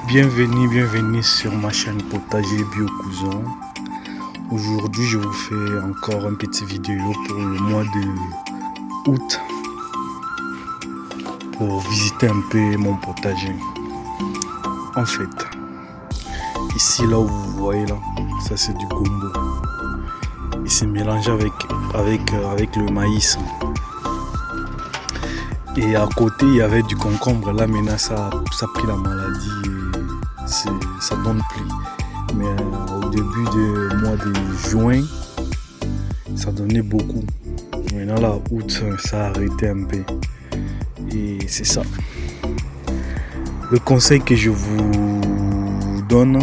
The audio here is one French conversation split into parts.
Bienvenue sur ma chaîne Potager Bio Cousin. Aujourd'hui je vous fais encore une petite vidéo pour le mois de août pour visiter un peu mon potager. En fait, ici là où vous voyez là, ça c'est du gombo. Il s'est mélangé avec le maïs. Et à côté il y avait du concombre. Là maintenant ça a pris la maladie et ça donne plus. Mais au début du mois de juin, ça donnait beaucoup. Maintenant là, août, ça a arrêté un peu. Et c'est ça. Le conseil que je vous donne,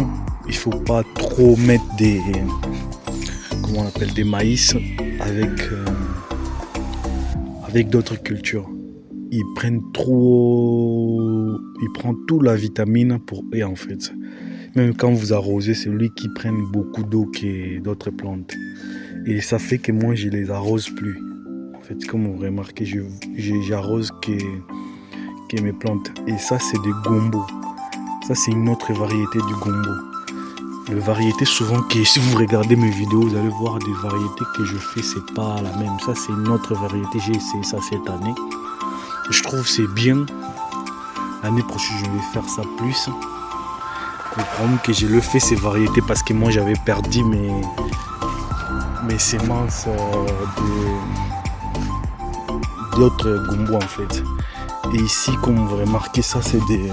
il faut pas trop mettre des maïs avec d'autres cultures. Ils prennent toute la vitamine pour eux en fait. Même quand vous arrosez, c'est lui qui prenne beaucoup d'eau que d'autres plantes. Et ça fait que moi, je les arrose plus. En fait, comme vous remarquez, j'arrose que mes plantes. Et ça, c'est des gombo. Ça, c'est une autre variété du gombo. Les variétés, souvent, si vous regardez mes vidéos, vous allez voir des variétés que je fais, c'est pas la même. Ça, c'est une autre variété. J'ai essayé ça cette année. Je trouve que c'est bien. L'année prochaine, je vais faire ça plus. Le problème que je le fais ces variétés parce que moi j'avais perdu mes semences d'autres gombo en fait. Et ici, comme vous remarquez, ça c'est des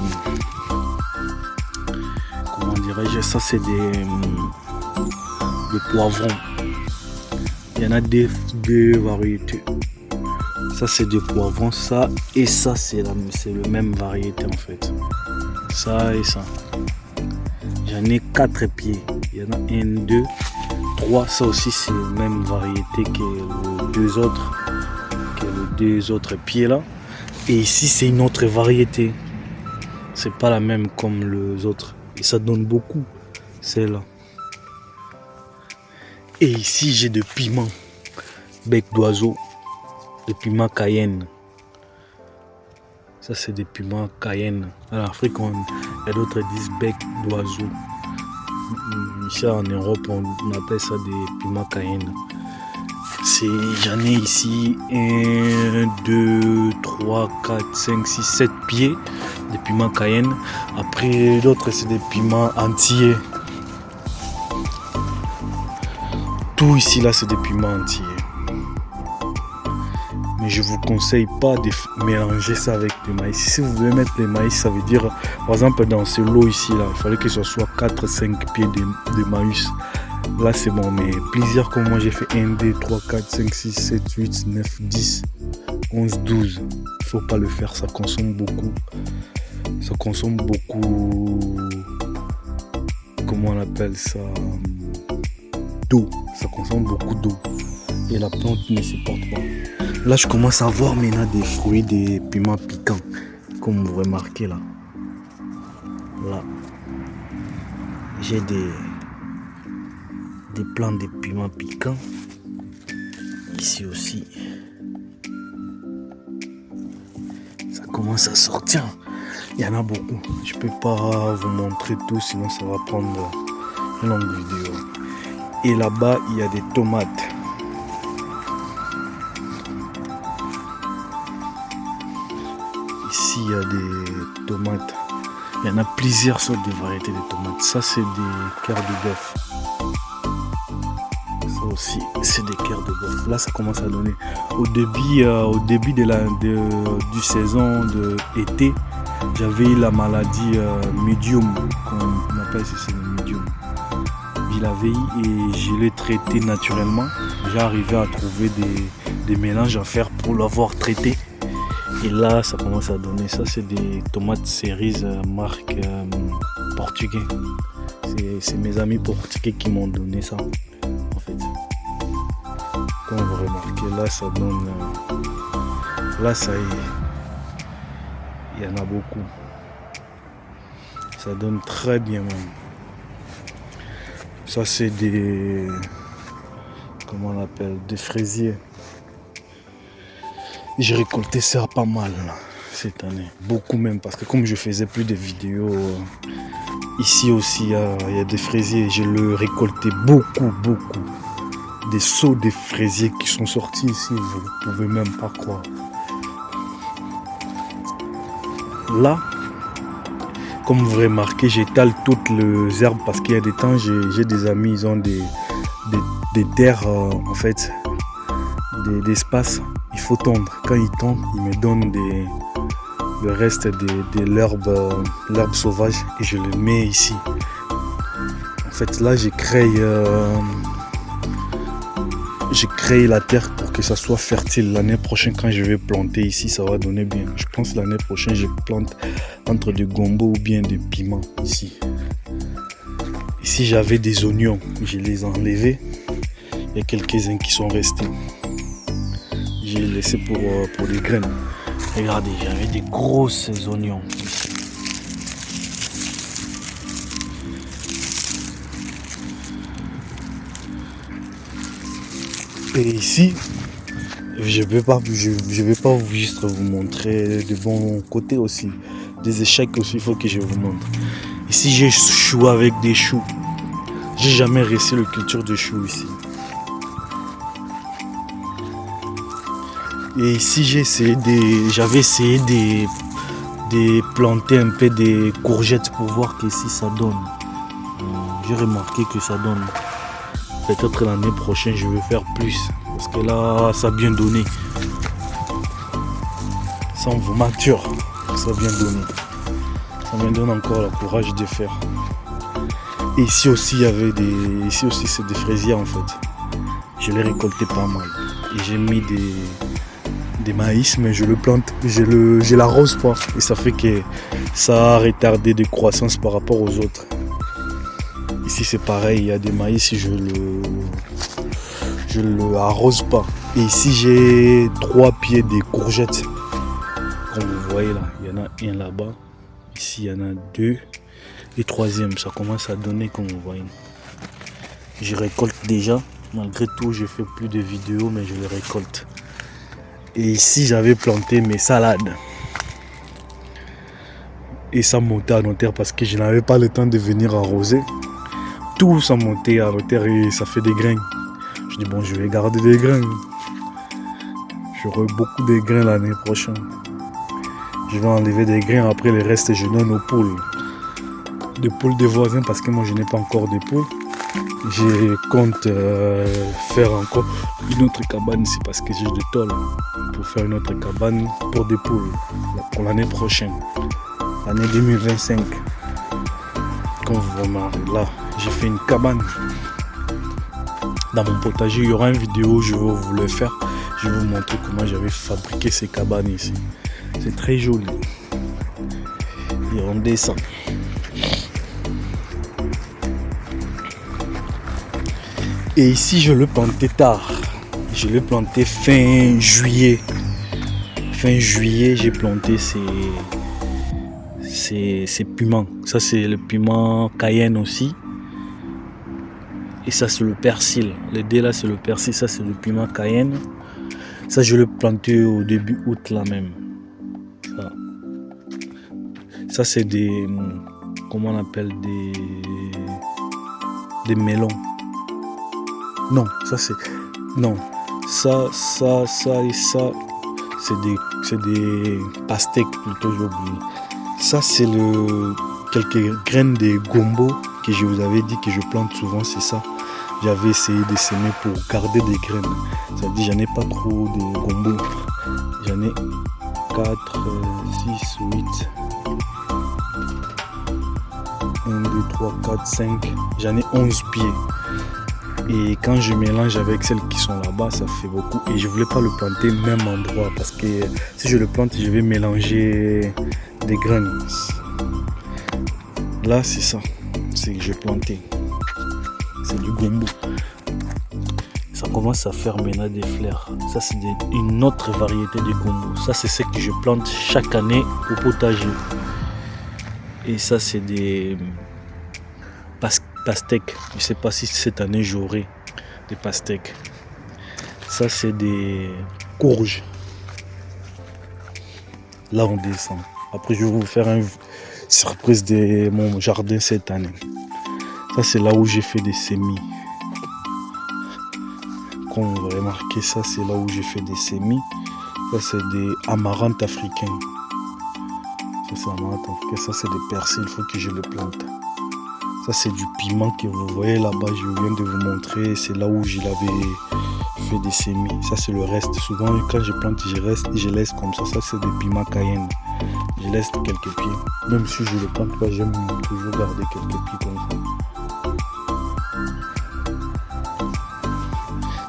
poivrons. Il y en a deux variétés. Ça c'est des poivrons, ça et ça c'est le même variété en fait. Ça et ça. J'en ai 4 pieds. Il y en a 1, 2, 3. Ça aussi, c'est la même variété que les deux autres pieds là. Et ici, c'est une autre variété. C'est pas la même comme les autres. Et ça donne beaucoup, celle-là. Et ici, j'ai des piments. Bec d'oiseau. Des piments Cayenne. Ça, c'est des piments Cayenne. En Afrique, il y a d'autres qui disent bec d'oiseau. Ici, en Europe, on appelle ça des piments Cayenne. J'en ai ici 1, 2, 3, 4, 5, 6, 7 pieds de piments Cayenne. Après, d'autres, c'est des piments entiers. Tout ici, là, c'est des piments entiers. Mais je vous conseille pas de mélanger ça avec le maïs. Si vous voulez mettre le maïs, ça veut dire, par exemple, dans ce lot ici, là, il fallait que ce soit 4-5 pieds de maïs. Là, c'est bon, mais plusieurs comme moi, j'ai fait 1, 2, 3, 4, 5, 6, 7, 8, 9, 10, 11, 12. Il ne faut pas le faire, ça consomme beaucoup. Ça consomme beaucoup, comment on appelle ça, d'eau. Ça consomme beaucoup d'eau. Et la plante ne supporte pas. Là, je commence à voir maintenant des fruits, des piments piquants, comme vous remarquez là. Là, j'ai des plants de piments piquants. Ici aussi, ça commence à sortir. Il y en a beaucoup. Je peux pas vous montrer tout, sinon ça va prendre une longue vidéo. Et là-bas, il y a des tomates. Ici, il y a des tomates. Il y en a plusieurs sortes de variétés de tomates. Ça, c'est des cœurs de bœuf. Ça aussi, c'est des cœurs de bœuf. Là, ça commence à donner. Au début du saison d'été, j'avais eu la maladie médium, qu'on appelle ici le médium. Je l'avais eu et je l'ai traité naturellement. J'ai arrivé à trouver des mélanges à faire pour l'avoir traité. Et là, ça commence à donner. Ça, c'est des tomates cerises marque portugais. C'est mes amis portugais qui m'ont donné ça, en fait. Comme vous remarquez, là, ça donne... là, ça y est. Il y en a beaucoup. Ça donne très bien, même. Ça, c'est des... comment on appelle? Des fraisiers. J'ai récolté ça pas mal. cette année. Beaucoup même, parce que comme je faisais plus de vidéos, ici aussi, il y a des fraisiers. Je le récoltais beaucoup. Des seaux de fraisiers qui sont sortis ici, vous pouvez même pas croire. Là, comme vous remarquez, j'étale toutes les herbes parce qu'il y a des temps, j'ai des amis, ils ont des terres, en fait, des espaces. Il faut tondre. Quand ils tondent, ils me donnent le reste de l'herbe sauvage et je le mets ici. En fait, là, j'ai créé la terre pour que ça soit fertile. L'année prochaine, quand je vais planter ici, ça va donner bien. Je pense l'année prochaine, je plante entre du gombo ou bien des piments ici. Ici, j'avais des oignons. Je les ai enlevés. Il y a quelques-uns qui sont restés. J'ai laissé pour des graines. Regardez, j'avais des grosses oignons ici. Et ici, je vais pas juste vous montrer de bons côtés aussi. Des échecs aussi, il faut que je vous montre. Ici, j'ai choux avec des choux. J'ai jamais réussi la culture de choux ici. Et ici, j'avais essayé de planter un peu des courgettes pour voir que si ça donne. J'ai remarqué que ça donne. Peut-être l'année prochaine, je vais faire plus. Parce que là, ça a bien donné. Ça on vous mature. Ça a bien donné. Ça me donne encore le courage de faire. Et ici aussi, ici aussi, c'est des fraisiers en fait. Je les récoltais pas mal. Et j'ai mis des maïs, mais je le plante, je l'arrose pas. Et ça fait que ça a retardé de croissance par rapport aux autres. Ici c'est pareil, il y a des maïs, je le arrose pas. Et ici j'ai 3 pieds de courgettes. Comme vous voyez là, il y en a un là-bas. Ici il y en a 2. Et troisième, ça commence à donner comme vous voyez. Je récolte déjà. Malgré tout, je fais plus de vidéos, mais je les récolte. Et ici j'avais planté mes salades. Et ça montait à nos terres parce que je n'avais pas le temps de venir arroser. Tout ça montait à nos terres et ça fait des grains. Je dis bon, je vais garder des grains. J'aurai beaucoup de grains l'année prochaine. Je vais enlever des grains, après le reste je donne aux poules. Des poules des voisins parce que moi je n'ai pas encore de poules. Je compte faire encore une autre cabane ici parce que j'ai des tôles pour faire une autre cabane pour des poules pour l'année prochaine, l'année 2025. Comme vous remarquez là, j'ai fait une cabane dans mon potager. Il y aura une vidéo où je vais vous le faire. Je vais vous montrer comment j'avais fabriqué ces cabanes ici. C'est très joli. Et on descend. Et ici, je le plantais tard. Je l'ai planté fin juillet. Fin juillet, j'ai planté ces piments. Ça, c'est le piment cayenne aussi. Et ça, c'est le persil. Les deux là, c'est le persil. Ça, c'est le piment cayenne. Ça, je l'ai planté au début août là même. Ça c'est des... Comment on appelle des melons. Non, ça c'est... Non, ça et ça, c'est des pastèques plutôt, j'ai oublié. Ça c'est quelques graines de gombo que je vous avais dit que je plante souvent, c'est ça. J'avais essayé de semer pour garder des graines. Ça veut dire j'en ai pas trop de gombo. J'en ai 4, 6, 8. 1, 2, 3, 4, 5. J'en ai 11 pieds. Et quand je mélange avec celles qui sont là-bas, ça fait beaucoup. Et je voulais pas le planter au même endroit parce que si je le plante, je vais mélanger des graines. Là, c'est ça. C'est que j'ai planté. C'est du gombo. Ça commence à faire maintenant des fleurs. Ça, c'est une autre variété de gombo. Ça, c'est ce que je plante chaque année au potager. Et ça, c'est des pastèques. Je ne sais pas si cette année j'aurai des pastèques. Ça, c'est des courges. Là, on descend. Après, je vais vous faire une surprise de mon jardin cette année. Ça, c'est là où j'ai fait des semis. Comme vous remarquez, ça, c'est là où j'ai fait des semis. Ça, c'est des amarantes africains. Ça, c'est amarantes africains. Ça, c'est des persil. Il faut que je les plante. Ça, c'est du piment que vous voyez là-bas. Je viens de vous montrer. C'est là où je l'avais fait des semis. Ça, c'est le reste. Souvent, quand je plante, je laisse comme ça. Ça, c'est des piments cayenne. Je laisse quelques pieds. Même si je ne les plante pas, j'aime toujours garder quelques pieds comme ça.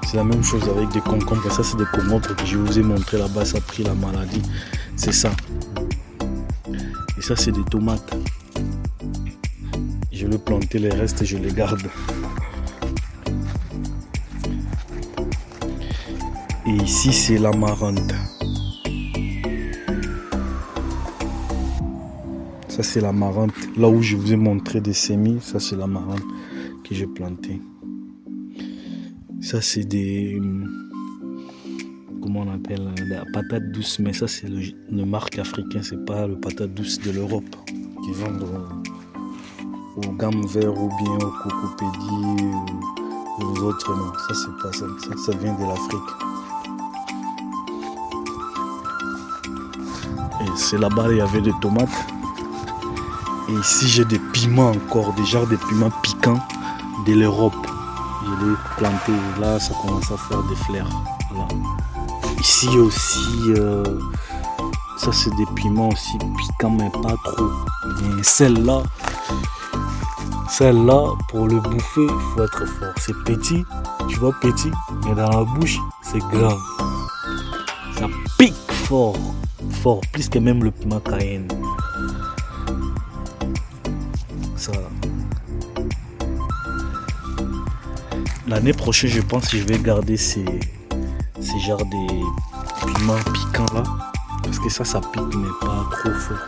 C'est la même chose avec des concombres. Ça, c'est des concombres que je vous ai montré là-bas. Ça a pris la maladie. C'est ça. Et ça, c'est des tomates. Je vais planter les restes et je les garde. Et ici, c'est l'amarante. Ça, c'est l'amarante. Là où je vous ai montré des semis, ça, c'est l'amarante que j'ai planté. Ça, c'est des... Comment on appelle? La patate douce. Mais ça, c'est le marque africain. C'est pas le patate douce de l'Europe qui vendent au gamme vert ou bien au cocopédie ou aux autres. Non, ça, c'est pas ça. Ça vient de l'Afrique. Et c'est là-bas, il y avait des tomates. Et ici, j'ai des piments encore, des genres de piments piquants de l'Europe. Je l'ai planté. Là, ça commence à faire des fleurs. Voilà. Ici aussi, ça c'est des piments aussi piquants, mais pas trop. Et celle-là, pour le bouffer, il faut être fort. C'est petit, tu vois, petit, mais dans la bouche, c'est grave. Ça pique fort, plus que même le piment cayenne. Ça. L'année prochaine, je pense que je vais garder ces genres de piments piquants là. Parce que ça pique, mais pas trop fort.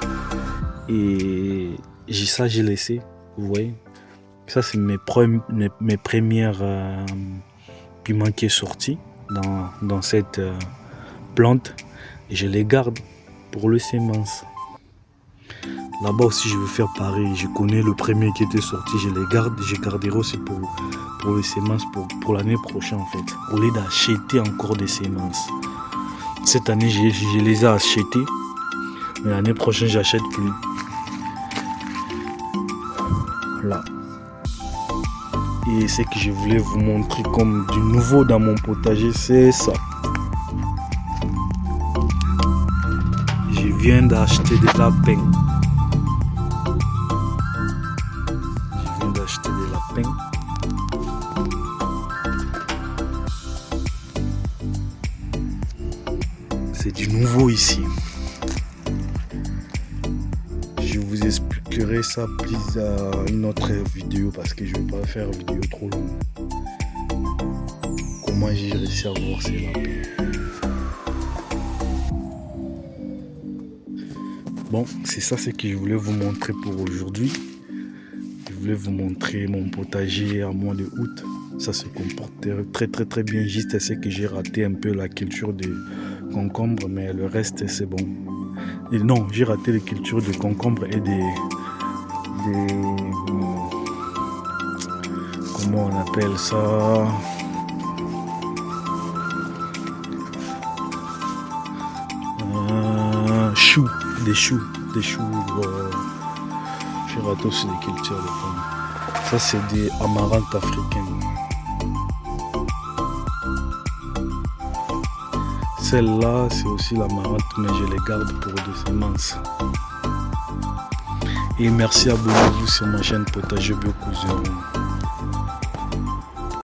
Et ça, j'ai laissé. Vous voyez. Ça, c'est mes premières piments qui est sorti dans cette plante. Et je les garde pour les semences. Là-bas aussi, je vais faire pareil. Je connais le premier qui était sorti. Je les garde. Je garderai aussi pour les semences pour l'année prochaine, en fait. Au lieu d'acheter encore des semences. Cette année, je les ai achetés. Mais l'année prochaine, j'achète plus. Là. Et ce que je voulais vous montrer comme du nouveau dans mon potager, c'est ça. Je viens d'acheter des lapins. C'est du nouveau ici. Je vous expliquerai ça plus à une autre vidéo parce que je ne vais pas faire une vidéo trop longue. Comment j'ai réussi à voir ces lapins. Bon, c'est ça ce que je voulais vous montrer pour aujourd'hui. Je voulais vous montrer mon potager à mois de août. Ça se comporte très bien. Juste c'est que j'ai raté un peu la culture de concombre, mais le reste c'est bon. Et non, j'ai raté la culture de concombre et des comment on appelle ça? Des choux. J'ai raté aussi des cultures de pommes. Ça c'est des amarantes africaines. Celle-là, c'est aussi l'amarante, mais je les garde pour des semences. Et merci, abonnez-vous sur ma chaîne Potager Bio Cousin.